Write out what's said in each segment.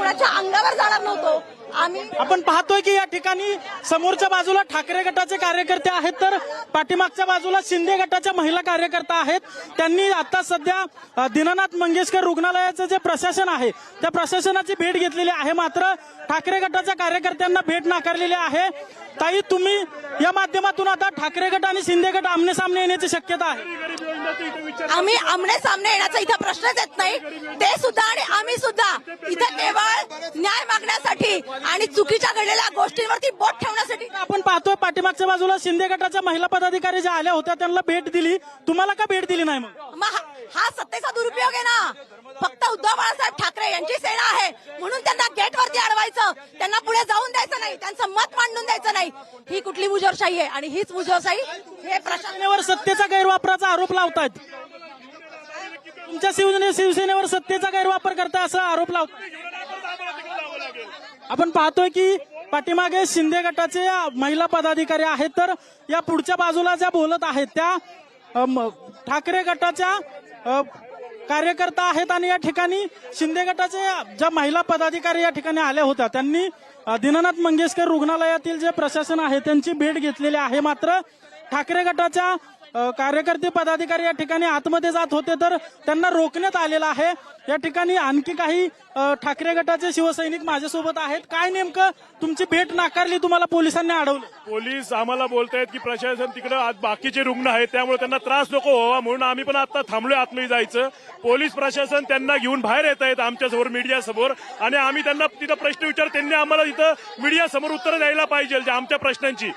कोणाच्या अंगावर जाणार नव्हतो आम्ही। आपण पाहतोय की या ठिकाणी समोरच्या बाजूला ठाकरे गटाचे कार्यकर्ते आहेत तर पाठीमागच्या बाजूला शिंदे गटाच्या महिला कार्यकर्ता आहेत। त्यांनी आता सध्या दीनानाथ मंगेशकर रुग्णालयाचं जे प्रशासन आहे त्या प्रशासनाची भेट घेतलेली आहे, मात्र ठाकरे गटाच्या कार्यकर्त्यांना भेट नाकारलेली आहे। ताई, तुम्ही या माध्यमातून आता ठाकरे गट आणि शिंदे गट आमने सामने येण्याची शक्यता आहे? आम्ही आमने सामने येण्याचा इथं प्रश्नच येत नाही। ते सुद्धा आणि आम्ही सुद्धा इथं केवळ न्याय मागण्यासाठी आणि चुकीच्या घडलेल्या गोष्टींवरती बोट ठेवण्यासाठी। आपण पाहतोय पाठीमागच्या बाजूला शिंदे गटाच्या महिला पदाधिकारी ज्या आल्या होत्या त्यांना भेट दिली, तुम्हाला का भेट दिली नाही? मग हा सत्तेचा दुरुपयोग आहे ना। फक्त उद्धव बाळासाहेब ठाकरे यांची सेना आहे म्हणून त्यांना गेटवरती अडवायचं, त्यांना पुढे जाऊन द्यायचं नाही, त्यांचं मत मांडून द्यायचं नाही। ही कुठली मुजोरशाही आहे? आणि हीच मुजोरशाही हे शिवसेनेवर सत्तेचा गैरवापराचा आरोप लावतायत। तुमच्या शिवसेनेवर सत्तेचा गैरवापर करता असा आरोप लावतात। आपण पाहतोय की पाठीमागे शिंदे गटाचे महिला पदाधिकारी आहेत तर या पुढच्या बाजूला ज्या बोलत आहेत त्या ठाकरे गटाच्या कार्यकर्ता आहेत आणि या ठिकाणी शिंदे गटाचे ज्या महिला पदाधिकारी या ठिकाणी आल्या होत्या त्यांनी दीनानाथ मंगेशकर रुग्णालयातील जे प्रशासन आहे त्यांची भेट घेतलेली आहे, मात्र ठाकरे गटाच्या कार्यकर्ते पदाधिकारी या ठिकाणी आतमध्ये जात होते तर त्यांना रोखण्यात आलेलं आहे। या ठिकाणी आणखी काही ठाकरे गटाचे शिवसैनिक माझ्यासोबत आहेत। काय नेमकं तुमची भेट नाकारली, तुम्हाला पोलिसांनी अडवलं? पोलीस आम्हाला बोलतायत की प्रशासन तिकडे बाकीचे रुग्ण आहेत त्यामुळे त्यांना त्रास नको व्हावा म्हणून आम्ही पण आता थांबलोय आतमध्ये जायचं। पोलीस प्रशासन त्यांना घेऊन बाहेर येत आहेत आमच्यासमोर मीडिया समोर आणि आम्ही त्यांना तिथं प्रश्न विचार, त्यांनी आम्हाला तिथं मीडिया समोर उत्तर द्यायला पाहिजे आमच्या प्रश्नांची।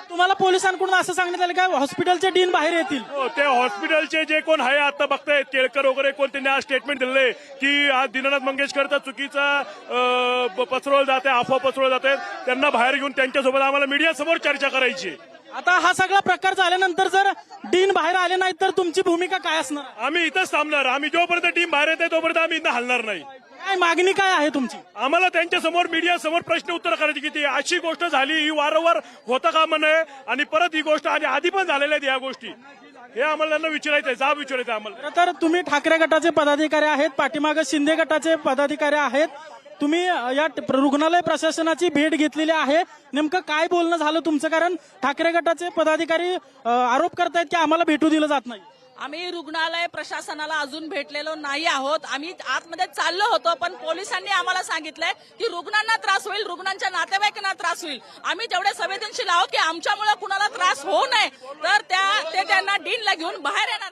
तुम्हाला पोलिसांकडून असं सांगण्यात आलं काय हॉस्पिटलचे डीन बाहेर येतील? ते हॉस्पिटलचे जे कोण आहे आता बघतायत केळकर वगैरे कोण, त्यांनी आज स्टेटमेंट दिले की आज दीनानाथ मंगेशकरचा चुकीचा पसरवलं जात आहे, अफवा पसरवलं जात आहे, त्यांना बाहेर घेऊन त्यांच्यासोबत आम्हाला मीडिया समोर चर्चा करायची। आता हा सगळा प्रकार झाल्यानंतर जर डीन बाहेर आले नाही तर तुमची भूमिका काय असणार? आम्ही इथंच थांबणार, आम्ही जोपर्यंत टीम बाहेर येते तोपर्यंत आम्ही इथं हलणार नाही। काय मागणी काय आहे तुमची? आम्हाला त्यांच्या समोर मीडिया समोर प्रश्न उत्तर करायची किती अशी गोष्ट झाली ही वारंवार होता कामा नये आणि परत ही गोष्ट आणि आधी पण झालेल्या आहेत या गोष्टी, हे आम्हाला त्यांना विचारायचं आहे, जाब विचारायचं आम्हाला। तर तुम्ही ठाकरे गटाचे पदाधिकारी आहेत, पाठीमागे शिंदे गटाचे पदाधिकारी आहेत, तुम्ही या रुग्णालय प्रशासनाची भेट घेतलेली आहे, नेमकं काय बोलणं झालं तुमचं? कारण ठाकरे गटाचे पदाधिकारी आरोप करतायत की आम्हाला भेटू दिलं जात नाही। आम्ही रुग्णालय प्रशासनाला अजून भेटलेलो नाही आहोत। आम्ही आतमध्ये चाललो होतो पण पोलिसांनी आम्हाला सांगितलंय की रुग्णांना त्रास होईल, रुग्णांच्या नातेवाईकांना त्रास होईल। आम्ही तेवढे संवेदनशील आहोत की आमच्यामुळे कुणाला त्रास होऊ नये तर ते त्यांना डीनला घेऊन बाहेर येणार।